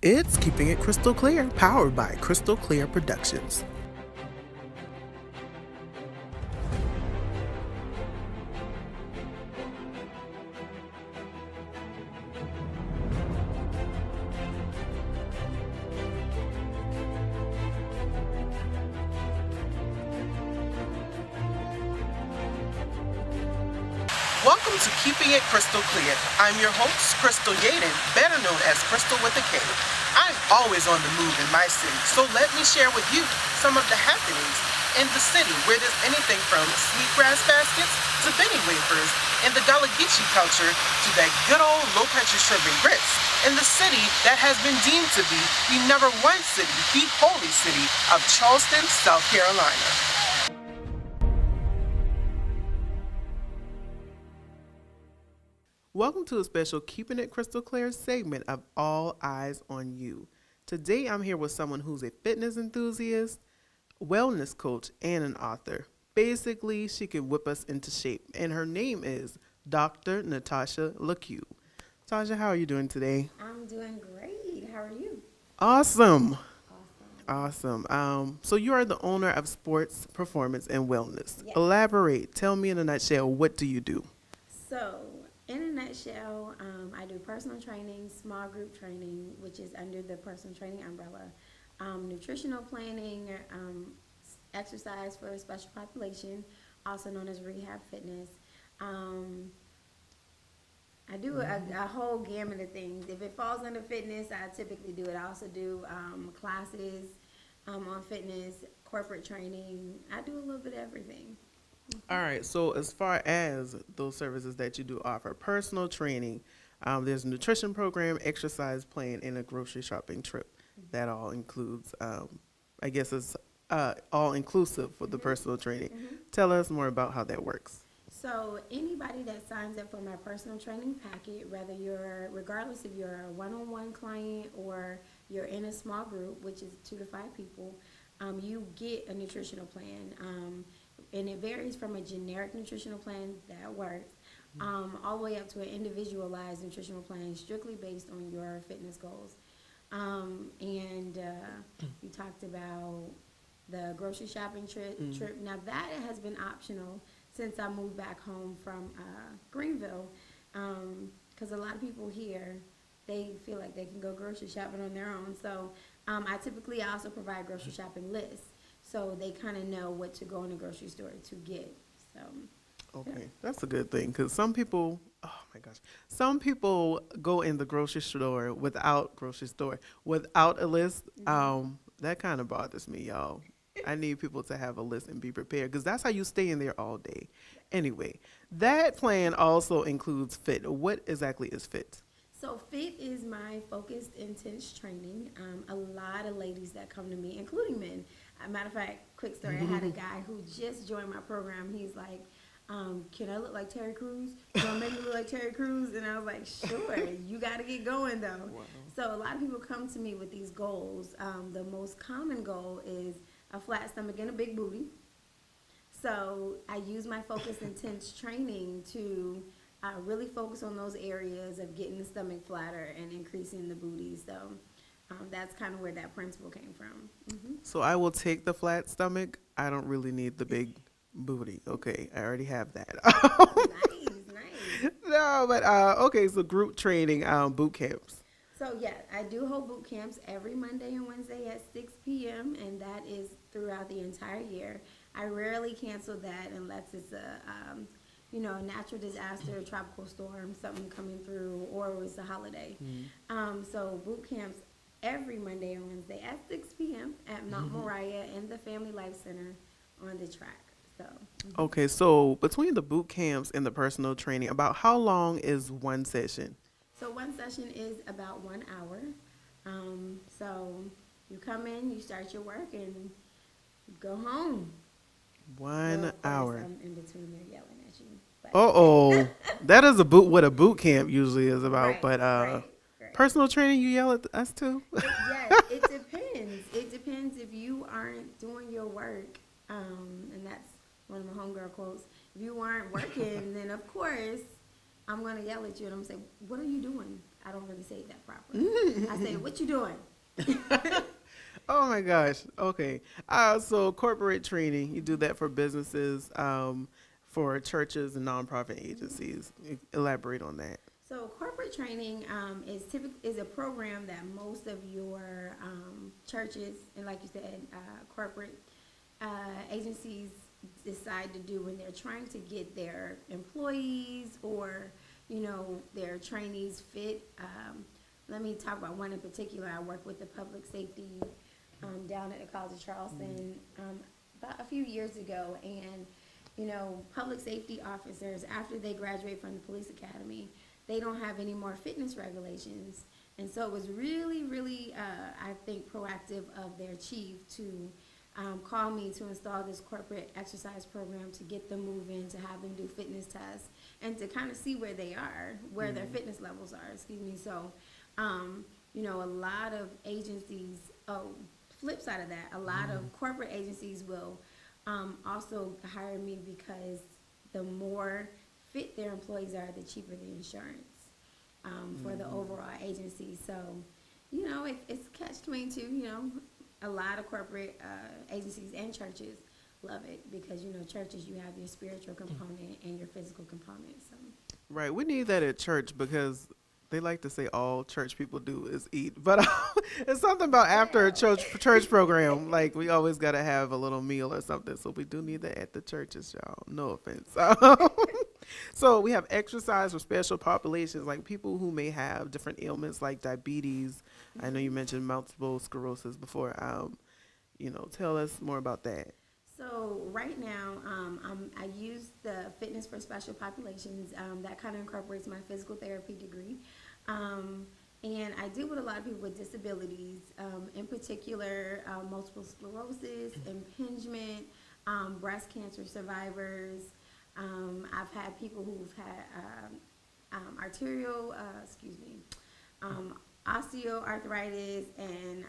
It's Keeping It Crystal Clear, powered by Krystal Klear Productions. Welcome to Keeping It Crystal Clear. I'm your host, Krystal Yaden, better known as Krystal with a K. I'm always on the move in my city, so let me share with you some of the happenings in the city where there's anything from sweetgrass baskets to Benny wafers, and the Gullah Geechee culture to that good old low country shrimp and grits, in the city that has been deemed to be the number one city, the holy city of Charleston, South Carolina. Welcome to a special Keeping It Crystal Clear segment of All Eyes on You. Today I'm here with someone who's a fitness enthusiast, wellness coach, and an author. Basically, she can whip us into shape, and her name is Dr. Natasha Lecque. Natasha, how are you doing today? I'm doing great. How are you? Awesome. Awesome. Awesome. So you are the owner of Sports Performance and Wellness. Yes. Elaborate. Tell me in a nutshell, what do you do? So, in a nutshell, I do personal training, small group training, which is under the personal training umbrella, nutritional planning, exercise for a special population, also known as rehab fitness. Um, I do a whole gamut of things. If it falls under fitness, I typically do it. I also do classes on fitness, corporate training. I do a little bit of everything. All right. So as far as those services that you do offer, personal training, there's a nutrition program, exercise plan, and a grocery shopping trip. That all includes, I guess it's all inclusive for the personal training. Mhm. Tell us more about how that works. So anybody that signs up for my personal training packet, regardless if you're a one-on-one client or you're in a small group, which is 2 to 5 people, you get a nutritional plan. And it varies from a generic nutritional plan that works, all the way up to an individualized nutritional plan strictly based on your fitness goals. And you talked about the grocery shopping trip. Now that has been optional since I moved back home from Greenville, because a lot of people here, they feel like they can go grocery shopping on their own. So I typically also provide grocery shopping lists, so they kind of know what to go in the grocery store to get. So Okay, that's a good thing because some people, oh my gosh, some people go in the grocery store without a list. That kind of bothers me, y'all. I need people to have a list and be prepared because that's how you stay in there all day. Anyway, that plan also includes fit. What exactly is fit? So fit is my focused intense training. A lot of ladies that come to me, including men. Matter of fact, quick story. I had a guy who just joined my program. He's like, "Can I look like Terry Crews? You gonna make me look like Terry Crews?" And I was like, "Sure. You got to get going though." Wow. So a lot of people come to me with these goals. The most common goal is a flat stomach and a big booty. So I use my focused intense training to really focus on those areas of getting the stomach flatter and increasing the booty. So that's kind of where that principle came from. So I will take the flat stomach. I don't really need the big booty. Okay, I already have that. Nice, nice. No, but okay. So group training, boot camps. So yeah, I do hold boot camps every Monday and Wednesday at 6 p.m. and that is throughout the entire year. I rarely cancel that unless it's a natural disaster, a tropical storm, something coming through, or it was a holiday. So boot camps every Monday and Wednesday at 6 p.m. at Mount Moriah and the Family Life Center on the track. So. Okay, so between the boot camps and the personal training, about how long is one session? So one session is about 1 hour. So you come in, you start your work, and go home. Well, One of course, hour. I'm in between there yelling at you. But Uh-oh. That is what a boot camp usually is about. right, But right. personal training, you yell at us too? Yes, it depends. It depends if you aren't doing your work, and that's one of my homegirl quotes. If you aren't working, then of course I'm gonna yell at you and I'm gonna say, "What are you doing?" I don't really say it that properly. I say, what you doing? Oh my gosh. Okay. So corporate training, you do that for businesses, for churches and nonprofit agencies. Elaborate on that. So corporate training is a program that most of your churches and, like you said, corporate agencies decide to do when they're trying to get their employees or their trainees fit. Let me talk about one in particular. I work with the public safety down at the College of Charleston about a few years ago, and public safety officers, after they graduate from the police academy, they don't have any more fitness regulations. And so it was really, really, I think, proactive of their chief to call me to install this corporate exercise program to get them moving, to have them do fitness tests, and to kind of see where they are, where their fitness levels are, excuse me. So, a lot of agencies, flip side of that, a lot of corporate agencies will also hire me because the more fit their employees are, the cheaper the insurance for the overall agency. So, it's catch-22. A lot of corporate agencies and churches love it because, churches, you have your spiritual component and your physical component. So. Right. We need that at church because they like to say all church people do is eat. But it's something about after a church program, like we always got to have a little meal or something. So we do need that at the churches, y'all. No offense. So we have exercise for special populations, like people who may have different ailments like diabetes. I know you mentioned multiple sclerosis before. Tell us more about that. So right now, I use the fitness for special populations. That kind of incorporates my physical therapy degree. And I deal with a lot of people with disabilities, in particular, multiple sclerosis, impingement, breast cancer survivors. I've had people who've had osteoarthritis and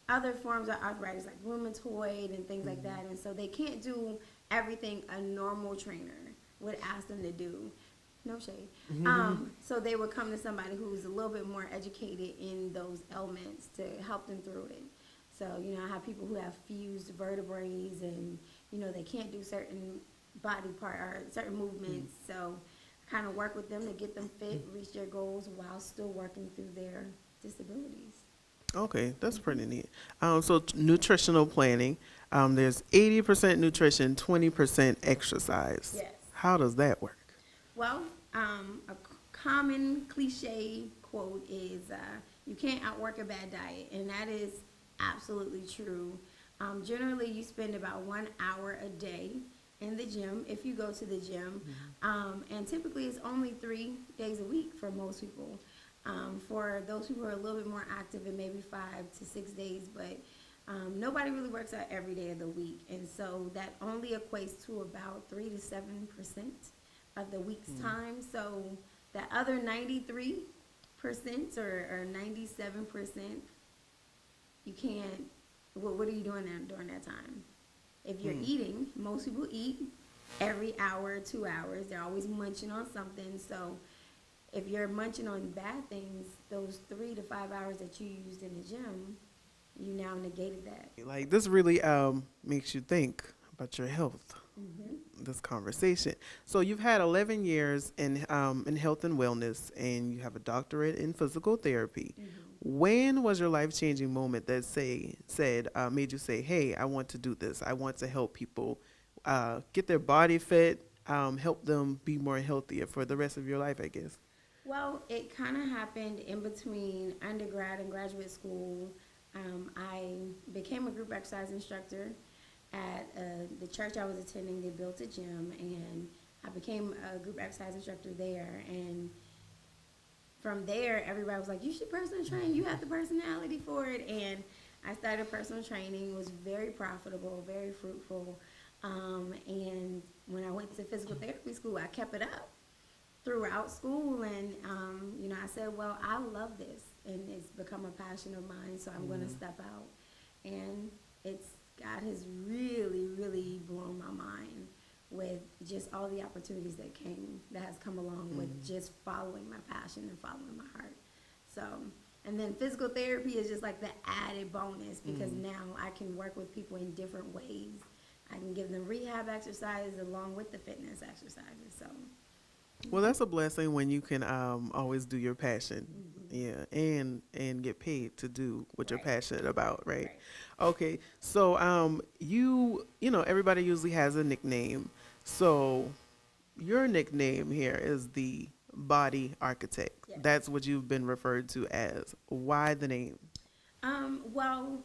other forms of arthritis like rheumatoid and things like that. And so they can't do everything a normal trainer would ask them to do. No shade. So they would come to somebody who's a little bit more educated in those ailments to help them through it. So, I have people who have fused vertebrae and, they can't do certain body part or certain movements. So I kind of work with them to get them fit, reach their goals while still working through their disabilities. Okay, that's pretty neat. Nutritional planning. There's 80% nutrition, 20% exercise. Yes. How does that work? Well, a common cliche quote is you can't outwork a bad diet, and that is absolutely true. Generally, you spend about 1 hour a day in the gym if you go to the gym, and typically it's only 3 days a week for most people. For those people who are a little bit more active, it may be 5 to 6 days, but nobody really works out every day of the week, and so that only equates to about 3 to 7% of the week's time. So that other 93% or 97%, you can't. What are you doing during that time? If you're eating, most people eat every hour, 2 hours. They're always munching on something. So if you're munching on bad things, those 3 to 5 hours that you used in the gym, you now negated that. Like this really makes you think about your health. This conversation. So you've had 11 years in health and wellness, and you have a doctorate in physical therapy. When was your life-changing moment that made you say, "Hey, I want to do this. I want to help people get their body fit, help them be more healthier for the rest of your life?" I guess. Well, it kind of happened in between undergrad and graduate school. I became a group exercise instructor at the church I was attending. They built a gym, and I became a group exercise instructor there. And from there, everybody was like, "You should personal train. You have the personality for it." And I started personal training. It was very profitable, very fruitful. And when I went to physical therapy school, I kept it up throughout school. And, I said, well, I love this. And it's become a passion of mine, so I'm going to step out. And God has really, really blown my mind with just all the opportunities that has come along with just following my passion and following my heart. So, and then physical therapy is just like the added bonus because now I can work with people in different ways. I can give them rehab exercises along with the fitness exercises. So, Well, that's a blessing when you can always do your passion. Yeah, and get paid to do what you're right, passionate about, right? right. Okay. So you know, everybody usually has a nickname. So your nickname here is the body architect. Yes. That's what you've been referred to as. Why the name? Well,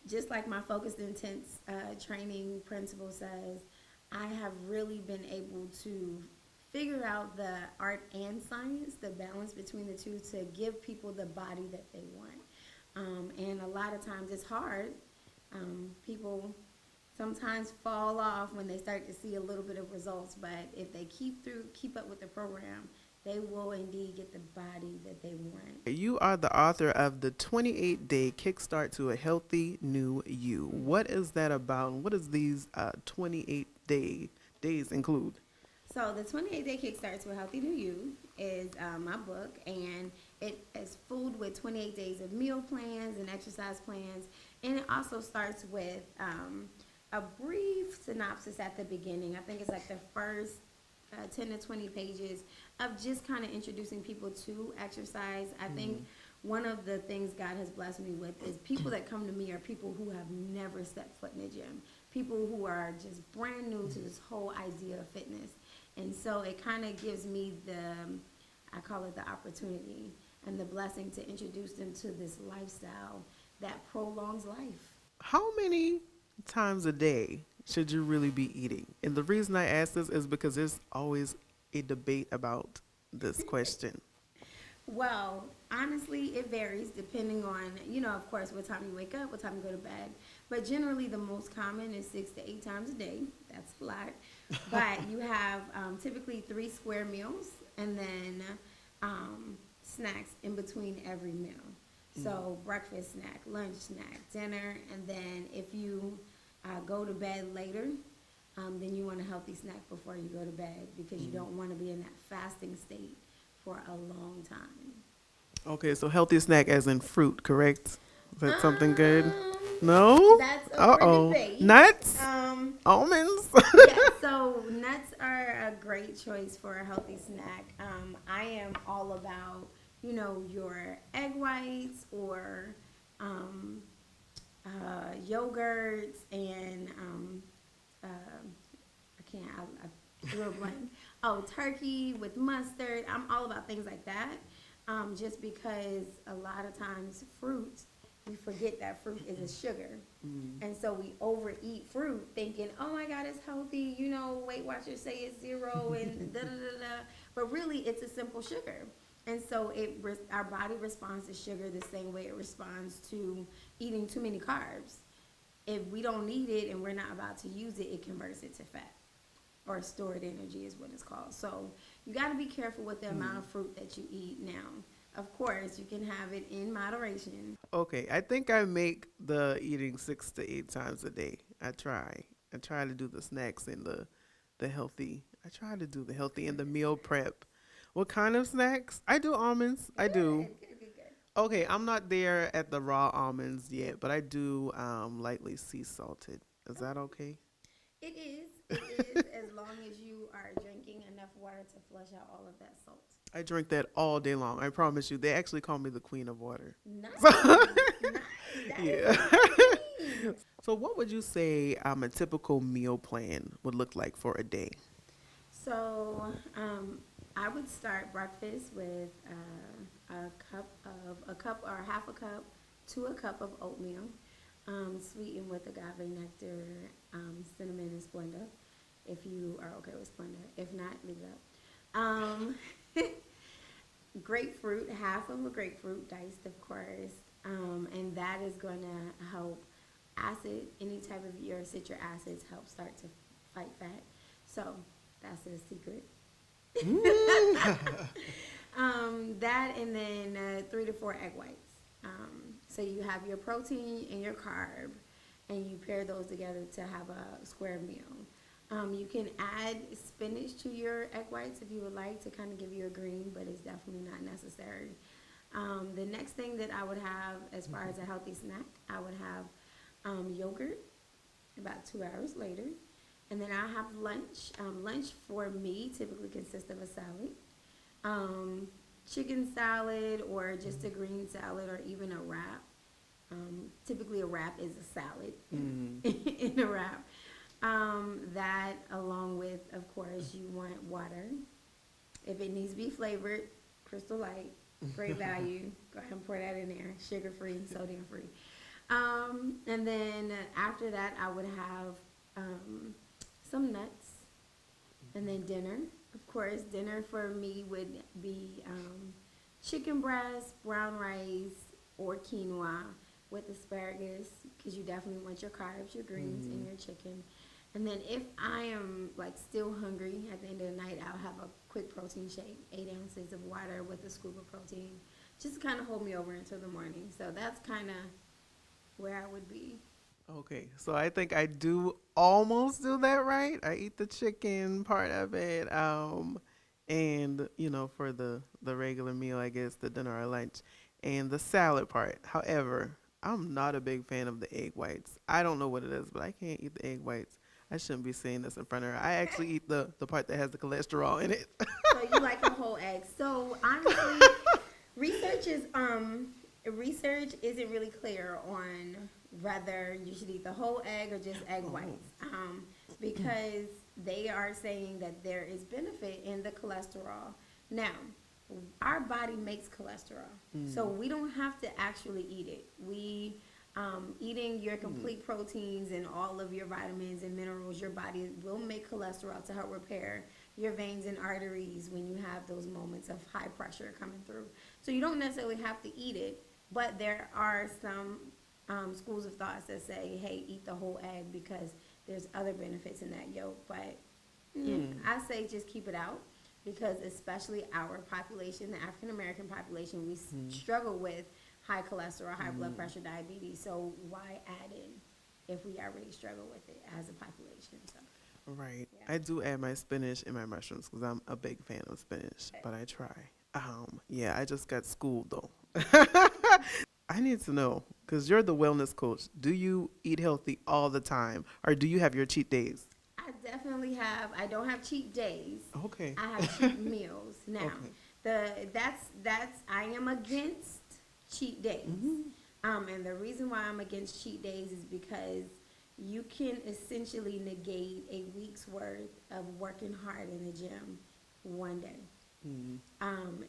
just like my focused intense training principle says, I have really been able to figure out the art and science, the balance between the two, to give people the body that they want. And a lot of times it's hard. People sometimes fall off when they start to see a little bit of results, but if they keep up with the program, they will indeed get the body that they want. You are the author of the 28-day kickstart to a healthy new you. What is that about? What does these 28 days include? So the 28-day kickstart to a healthy new you is my book, and it is filled with 28 days of meal plans and exercise plans, and it also starts with a brief synopsis at the beginning. I think it's like the first 10 to 20 pages of just kind of introducing people to exercise. I think one of the things God has blessed me with is people that come to me are people who have never stepped foot in the gym, people who are just brand new to this whole idea of fitness. And so it kind of gives me I call it the opportunity and the blessing to introduce them to this lifestyle that prolongs life. How many times a day should you really be eating? And the reason I ask this is because there's always a debate about this question. Well, honestly, it varies depending on, of course, what time you wake up, what time you go to bed. But generally, the most common is 6 to 8 times a day. That's a lot. But you have typically 3 square meals and then snacks in between every meal. So breakfast snack, lunch snack, dinner, and then if you go to bed later, then you want a healthy snack before you go to bed because you don't want to be in that fasting state for a long time. Okay, so healthy snack as in fruit, correct? Is that something good? No? That's up for Uh-oh. debate. Nuts? Um, Almonds? yeah, so nuts are a great choice for a healthy snack. I am all about, your egg whites or yogurts and I drew a blank. Oh, turkey with mustard. I'm all about things like that. Just because a lot of times we forget that fruit is a sugar. And so we overeat fruit thinking, oh my God, it's healthy. Weight Watchers say it's 0 and da da da da. But really, it's a simple sugar. And so our body responds to sugar the same way it responds to eating too many carbs. If we don't need it and we're not about to use it, it converts it to fat. Or stored energy is what it's called. So you got to be careful with the amount of fruit that you eat now. Of course, you can have it in moderation. Okay, I think I make the eating 6 to 8 times a day. I try. I try to do the snacks and the healthy. I try to do the healthy and the meal prep. What kind of snacks? I do almonds. I do. Good. Okay, I'm not there at the raw almonds yet, but I do lightly sea salted. Is that okay? It is. It is as long as you are drinking enough water to flush out all of that salt. I drink that all day long. I promise you. They actually call me the queen of water. Nice. Nice. That Yeah. is nice. So what would you say a typical meal plan would look like for a day? So I would start breakfast with a cup or half a cup to a cup of oatmeal, sweetened with agave nectar, cinnamon, and Splenda. If you are okay with Splenda, if not, leave it up. Grapefruit, half of a grapefruit, diced, of course, and that is going to help any type of your citric acids help start to fight fat. So that's a secret. That and then 3 to 4 egg whites. So you have your protein and your carb, and you pair those together to have a square meal. You can add spinach to your egg whites if you would like to kind of give you a green, but it's definitely not necessary. The next thing that I would have as far as a healthy snack, I would have yogurt about 2 hours later. And then I have lunch. Lunch for me typically consists of a salad, chicken salad, or just a green salad, or even a wrap. Typically a wrap is a salad in a wrap. That along with, of course, you want water. If it needs to be flavored, Krystal Light, great value. Go ahead and pour that in there. Sugar free, sodium free. And then after that, I would have some nuts. And then dinner. Of course, dinner for me would be chicken breast, brown rice, or quinoa with asparagus, because you definitely want your carbs, your greens, and your chicken. And then if I am like still hungry at the end of the night, I'll have a quick protein shake, 8 ounces of water with a scoop of protein, just to kind of hold me over until the morning. So that's kind of where I would be. Okay, so I think I do almost do that right. I eat the chicken part of it, and for the regular meal, I guess the dinner or lunch, and the salad part. However, I'm not a big fan of the egg whites. I don't know what it is, but I can't eat the egg whites. I shouldn't be saying this in front of her. I actually eat the part that has the cholesterol in it. So you like a whole egg. So honestly, research isn't really clear on whether you should eat the whole egg or just egg whites, because they are saying that there is benefit in the cholesterol. Now, our body makes cholesterol, so we don't have to actually eat it. Eating your complete proteins and all of your vitamins and minerals, your body will make cholesterol to help repair your veins and arteries when you have those moments of high pressure coming through. So you don't necessarily have to eat it, but there are some schools of thoughts that say, hey, eat the whole egg because there's other benefits in that yolk. But I say just keep it out, because especially our population, the African American population, we struggle with high cholesterol, high blood pressure, diabetes. So why add in if we already struggle with it as a population? So. Right. Yeah. I do add my spinach and my mushrooms because I'm a big fan of spinach, but I try. Yeah, I just got schooled though. I need to know, because you're the wellness coach. Do you eat healthy all the time, or do you have your cheat days? I definitely have. I don't have cheat days. Okay. I have cheat meals. Now, Okay. I am against cheat days. And the reason why I'm against cheat days is because you can essentially negate a week's worth of working hard in the gym one day.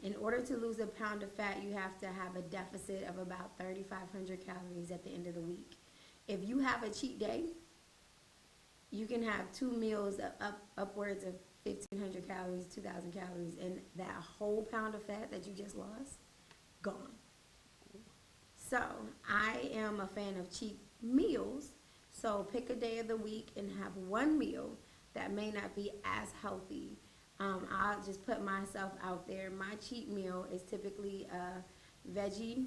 In order to lose a pound of fat, you have to have a deficit of about 3,500 calories at the end of the week. If you have a cheat day, you can have 2 meals upwards of 1,500 calories, 2,000 calories, and that whole pound of fat that you just lost, gone. So I am a fan of cheat meals. So pick a day of the week and have one meal that may not be as healthy. I'll just put myself out there. My cheat meal is typically a veggie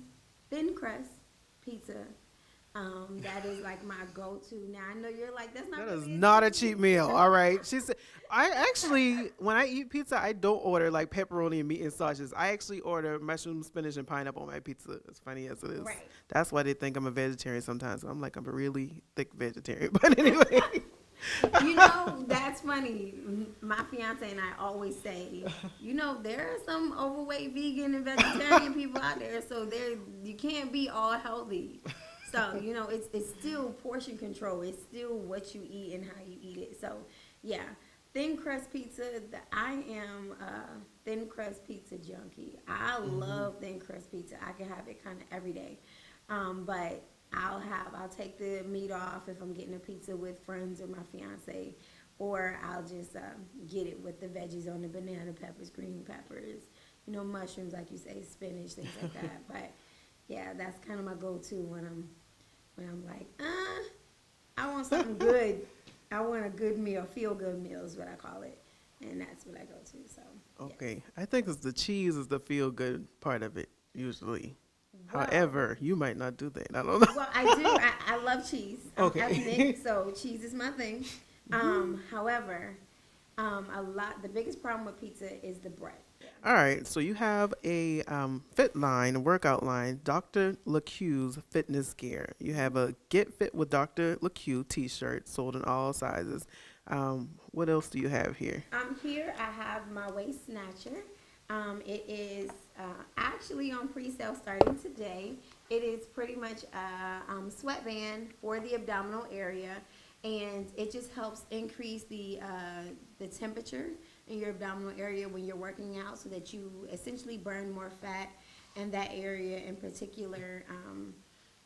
thin crust pizza. That is like my go-to. Now I know you're like, that's not. That is not a cheat meal. All right. She said, when I eat pizza, I don't order like pepperoni and meat and sausages. I actually order mushroom, spinach, and pineapple on my pizza. As funny as it is. Right. That's why they think I'm a vegetarian sometimes. I'm like, I'm a really thick vegetarian. But anyway. That's funny. My fiance and I always say, there are some overweight vegan and vegetarian people out there, so you can't be all healthy. So, it's still portion control. It's still what you eat and how you eat it. So, yeah, thin crust pizza. I am a thin crust pizza junkie. I love thin crust pizza. I can have it kind of every day. But I'll take the meat off if I'm getting a pizza with friends or my fiance, or I'll just get it with the veggies on the banana peppers, green peppers, mushrooms, like you say, spinach, things like that. But yeah, that's kind of my go-to when I'm like, I want something good. I want a good meal, feel-good meal is what I call it, and that's what I go to. So Okay, yes. I think it's the cheese is the feel-good part of it usually. Well, However, you might not do that. I don't know. Well, I do. I love cheese. I'm Okay. ethnic, so cheese is my thing. However, the biggest problem with pizza is the bread. All right, so you have a fit line, workout line, Dr. Lecque's fitness gear. You have a Get Fit with Dr. Lecque t-shirt sold in all sizes. What else do you have here? Here I have my waist snatcher. It is actually on pre-sale starting today. It is pretty much a sweatband for the abdominal area, and it just helps increase the temperature in your abdominal area when you're working out, so that you essentially burn more fat in that area in particular.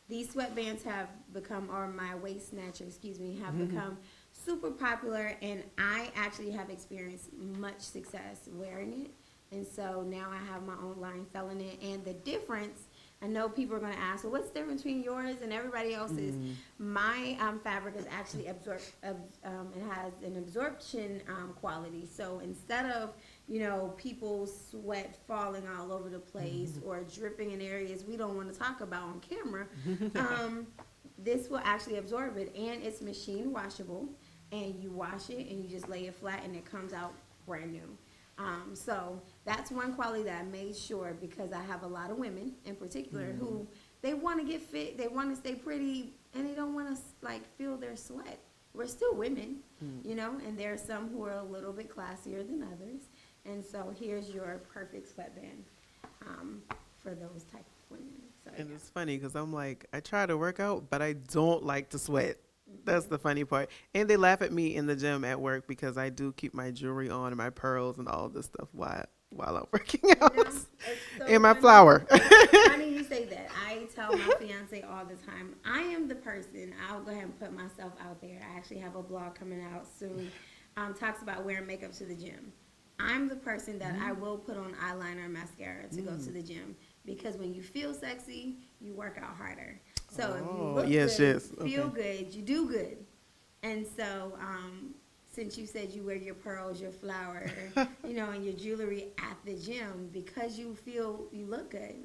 These sweatbands have become, or my waist snatcher, excuse me, have become super popular, and I actually have experienced much success wearing it. And so now I have my own line selling it. And the difference, I know people are going to ask, well, what's the difference between yours and everybody else's? My fabric is actually it has an absorption quality. So instead of, people's sweat falling all over the place or dripping in areas we don't want to talk about on camera, this will actually absorb it. And it's machine washable. And you wash it and you just lay it flat and it comes out brand new. So that's one quality that I made sure, because I have a lot of women in particular who they want to get fit, they want to stay pretty, and they don't want to feel their sweat. We're still women, and there are some who are a little bit classier than others. And so here's your perfect sweatband for those type of women. So, And it's funny because I'm like, I try to work out, but I don't like to sweat. That's the funny part. And they laugh at me in the gym at work because I do keep my jewelry on and my pearls and all this stuff while I'm working out. it's so And my funny. flower. Funny you say that. I tell my fiance all the time, I am the person, I'll go ahead and put myself out there. I actually have a blog coming out soon, talks about wearing makeup to the gym. I'm the person that I will put on eyeliner and mascara to go to the gym, because when you feel sexy, you work out harder. So if you look good, feel good, you do good. And so since you said you wear your pearls, your flower, and your jewelry at the gym, because you feel you look good,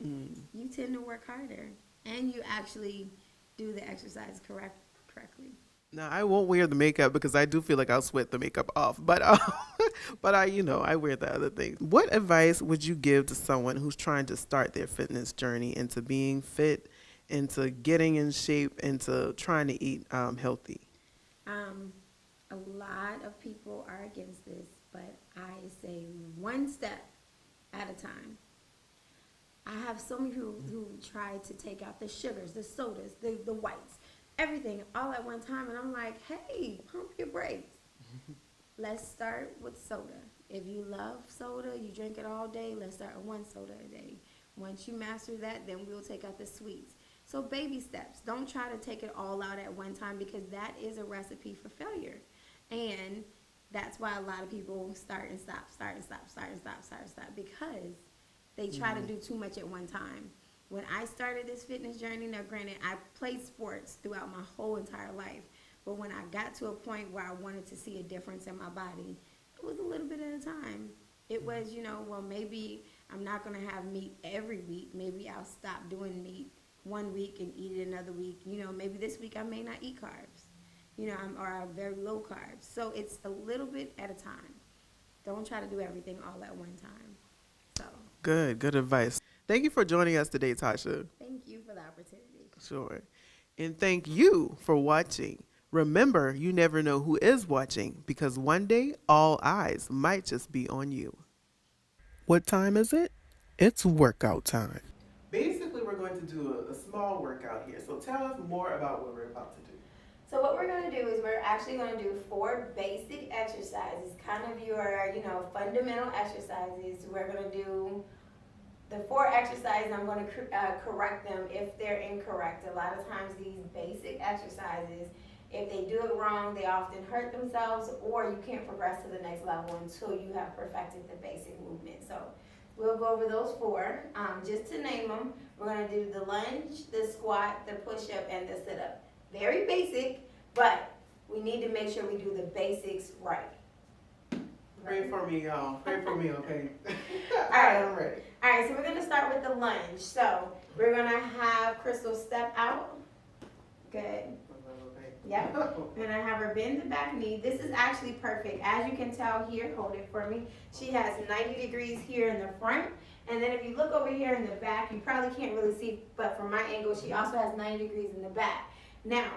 you tend to work harder, and you actually do the exercise correctly. Now, I won't wear the makeup because I do feel like I'll sweat the makeup off. But I wear the other things. What advice would you give to someone who's trying to start their fitness journey into being fit, into getting in shape, into trying to eat healthy? A lot of people are against this, but I say one step at a time. I have so many people who try to take out the sugars, the sodas, the whites, everything all at one time, and I'm like, hey, pump your brakes. Let's start with soda. If you love soda, you drink it all day, let's start with one soda a day. Once you master that, then we'll take out the sweets. So baby steps. Don't try to take it all out at one time, because that is a recipe for failure. And that's why a lot of people start and stop, because they try to do too much at one time. When I started this fitness journey, now granted, I played sports throughout my whole entire life, but when I got to a point where I wanted to see a difference in my body, it was a little bit at a time. It was, well, maybe I'm not going to have meat every week. Maybe I'll stop doing meat one week and eat it another week. Maybe this week I may not eat carbs, or I'm very low carbs. So it's a little bit at a time. Don't try to do everything all at one time. So Good advice. Thank you for joining us today, Tasha. thank you for the opportunity. Sure. And thank you for watching. Remember, you never know who is watching, because one day all eyes might just be on you. What time is it? It's workout time. Basically, we're going to do a small workout here. So tell us more about what we're about to do. So what we're going to do is we're actually going to do 4 basic exercises, kind of your, fundamental exercises. We're going to do the 4 exercises. I'm going to correct them if they're incorrect. A lot of times these basic exercises, if they do it wrong, they often hurt themselves, or you can't progress to the next level until you have perfected the basic movement. So we'll go over those 4. Just to name them, we're going to do the lunge, the squat, the push-up, and the sit-up. Very basic, but we need to make sure we do the basics right. Pray for me, y'all. Pray for me, okay? All right. I'm ready. All right, so we're going to start with the lunge. So we're going to have Krystal step out. Good. Yep. And I have her bend the back knee. This is actually perfect. As you can tell here, hold it for me. She has 90 degrees here in the front. And then if you look over here in the back, you probably can't really see, but from my angle, she also has 90 degrees in the back. Now,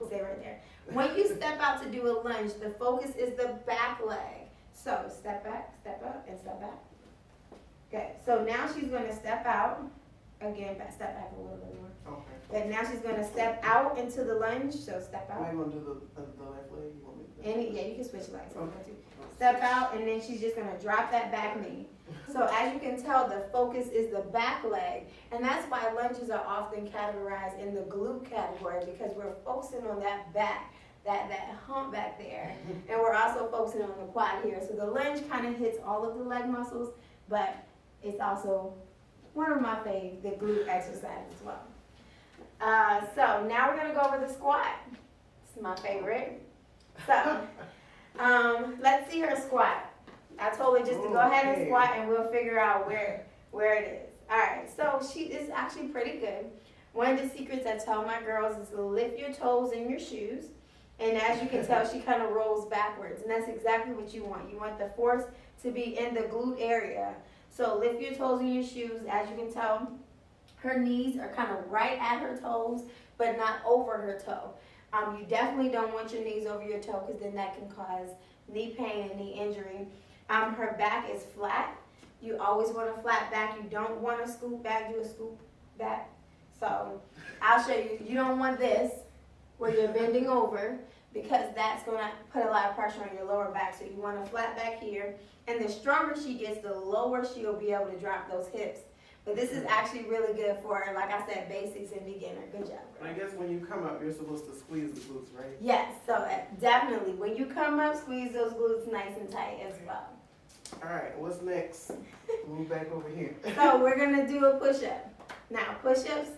stay right there. When you step out to do a lunge, the focus is the back leg. So step back, step up, and step back. Good. So now she's going to step out. Again, step back a little bit more. Okay. But now she's going to step out into the lunge. So step out. Am I going to do the left leg? You want me to Yeah, you can switch legs. Okay. Step out, and then she's just going to drop that back knee. So as you can tell, the focus is the back leg. And that's why lunges are often categorized in the glute category, because we're focusing on that back, that hump back there. And we're also focusing on the quad here. So the lunge kind of hits all of the leg muscles, but it's also one of my favorite, the glute exercise as well. So now we're gonna go over the squat. This is my favorite. So let's see her squat. I told her just to go ahead and squat, and we'll figure out where it is. All right, so she is actually pretty good. One of the secrets I tell my girls is to lift your toes in your shoes. And as you can tell, she kind of rolls backwards, and that's exactly what you want. You want the force to be in the glute area. So lift your toes in your shoes. As you can tell, her knees are kind of right at her toes, but not over her toe. You definitely don't want your knees over your toe, because then that can cause knee pain and knee injury. Her back is flat. You always want a flat back. You don't want to scoop back, do a scoop back. So I'll show you. You don't want this where you're bending over, because that's going to put a lot of pressure on your lower back. So you want a flat back here. And the stronger she gets, the lower she'll be able to drop those hips. But this is actually really good for, like I said, basics and beginner. Good job. I guess when you come up, you're supposed to squeeze the glutes, right? Yes, so definitely. When you come up, squeeze those glutes nice and tight as well. All right, what's next? Move back over here. So we're going to do a push-up. Now, push-ups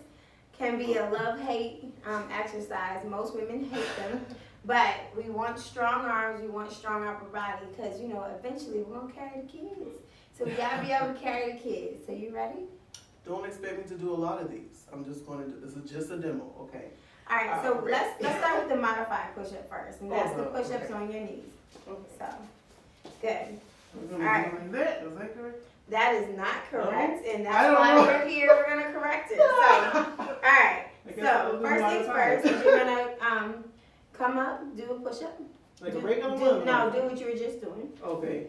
can be a love-hate exercise. Most women hate them. But we want strong arms, we want strong upper body, because, you know, eventually we're going to carry the kids. So we got to be able to carry the kids. So you ready? Don't expect me to do a lot of these. I'm just going to do, this is just a demo, okay? All right, so let's start with the modified push-up first. And that's the push-ups okay. on your knees. Okay. So, good. We're going All right. to do like that. Is that correct? That is not correct, No? and I that's don't why know. we're here. We're going to correct it. So, all right. So, first things first, is you're going to come up, do a push-up. Like a regular one? No, do what you were just doing. Okay.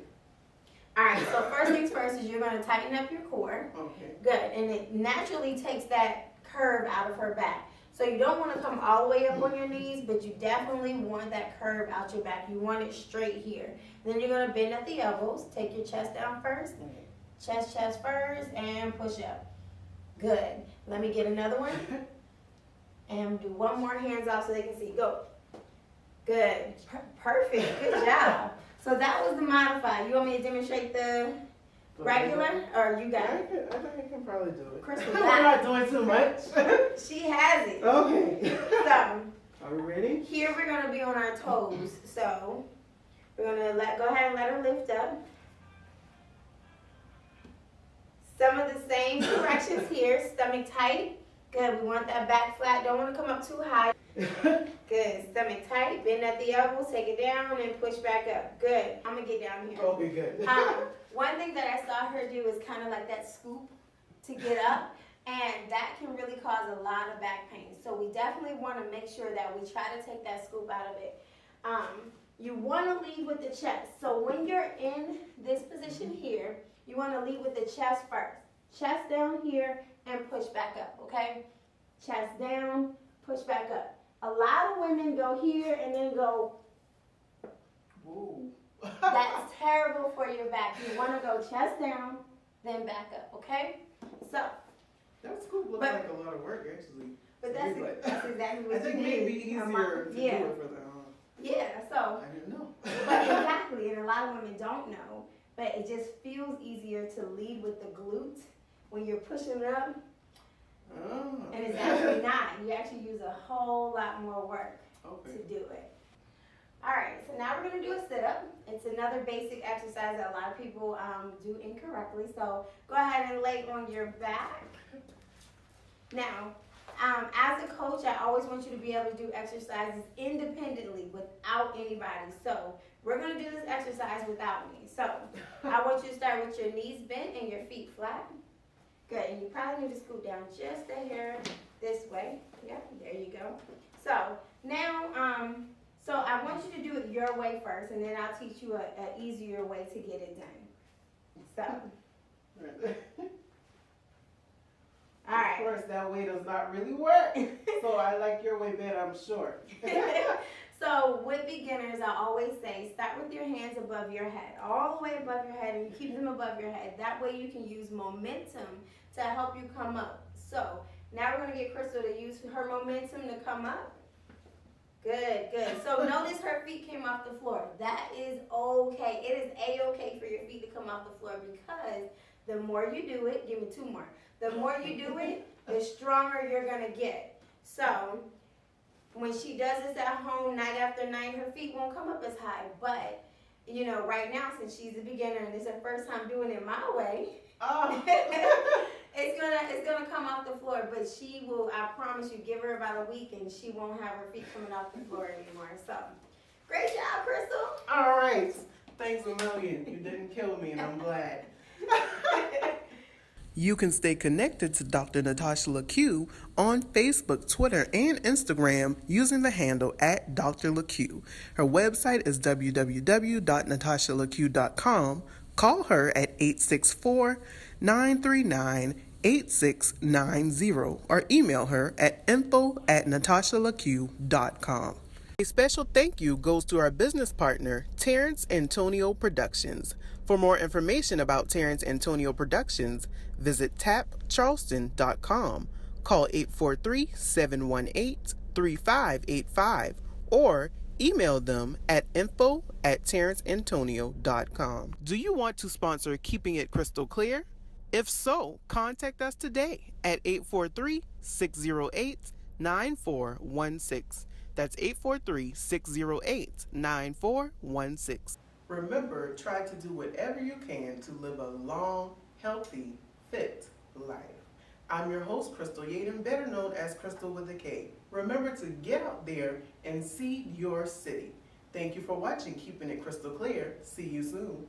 All right, so first things first is you're going to tighten up your core. Okay. Good, and it naturally takes that curve out of her back. So you don't want to come all the way up on your knees, but you definitely want that curve out your back. You want it straight here. Then you're going to bend at the elbows. Take your chest down first. Chest first, and push up. Good. Let me get another one. And do one more, hands off so they can see. Go. Good. Perfect. Good job. So that was the modified. You want me to demonstrate the regular, or you got it? I think I can probably do it. Krystal, We're not doing too much. She has it. Okay. So Are we ready? here we're gonna be on our toes. So we're gonna go ahead and let her lift up. Some of the same corrections here. Stomach tight. Good. We want that back flat. Don't want to come up too high. Good. Stomach tight. Bend at the elbows. Take it down and push back up. Good. I'm gonna get down here. Okay, good. One thing that I saw her do is kind of like that scoop to get up, and that can really cause a lot of back pain. So we definitely want to make sure that we try to take that scoop out of it. You want to lead with the chest. So when you're in this position here, you want to lead with the chest first. Chest down here and push back up, okay? Chest down, push back up. A lot of women go here and then go. Whoa. That's terrible for your back. You want to go chest down, then back up, okay? So. That scoop looks like a lot of work, actually. But that's exactly what I think you maybe need. it'd be easier to do it for the. Yeah, so. I didn't know. But exactly, and a lot of women don't know, but it just feels easier to lead with the glute when you're pushing it up. Oh. And it's actually not. You actually use a whole lot more work to do it. All right, so now we're going to do a sit-up. It's another basic exercise that a lot of people do incorrectly. So go ahead and lay on your back. Now, as as a coach, I always want you to be able to do exercises independently without anybody. So we're going to do this exercise without me. So I want you to start with your knees bent and your feet flat. Good. And you probably need to scoot down just a hair this way. Yeah, there you go. So now, so I want you to do it your way first, and then I'll teach you an easier way to get it done. So. All right. Of course, that way does not really work. So I like your way better, I'm sure. So with beginners, I always say start with your hands above your head, all the way above your head, and you keep them above your head. That way you can use momentum to help you come up. So now we're going to get Krystal to use her momentum to come up. Good, good. So notice her feet came off the floor. That is okay. It is A-okay for your feet to come off the floor, because the more you do it, give me two more. The more you do it, the stronger you're going to get. So when she does this at home night after night, her feet won't come up as high. But, you know, right now, since she's a beginner and it's her first time doing it my way, it's gonna come off the floor. But she will, I promise you, give her about a week and she won't have her feet coming off the floor anymore. So, great job, Krystal. All right. Thanks a million. You didn't kill me, and I'm glad. You can stay connected to Dr. Natasha Lecque on Facebook, Twitter, and Instagram using the handle at Dr. Lecque. Her website is www.natashalecque.com. Call her at 864-939-8690 or email her at info@natashalecque.com. A special thank you goes to our business partner, Terrence Antonio Productions. For more information about Terrence Antonio Productions, visit tapcharleston.com, call 843-718-3585, or email them at info@terrenceantonio.com. Do you want to sponsor Keeping It Krystal Klear? If so, contact us today at 843-608-9416. That's 843-608-9416. Remember, try to do whatever you can to live a long, healthy, fit life. I'm your host, Krystal Yaden, better known as Krystal with a K. Remember to get out there and seed your city. Thank you for watching Keeping It Krystal Klear. See you soon.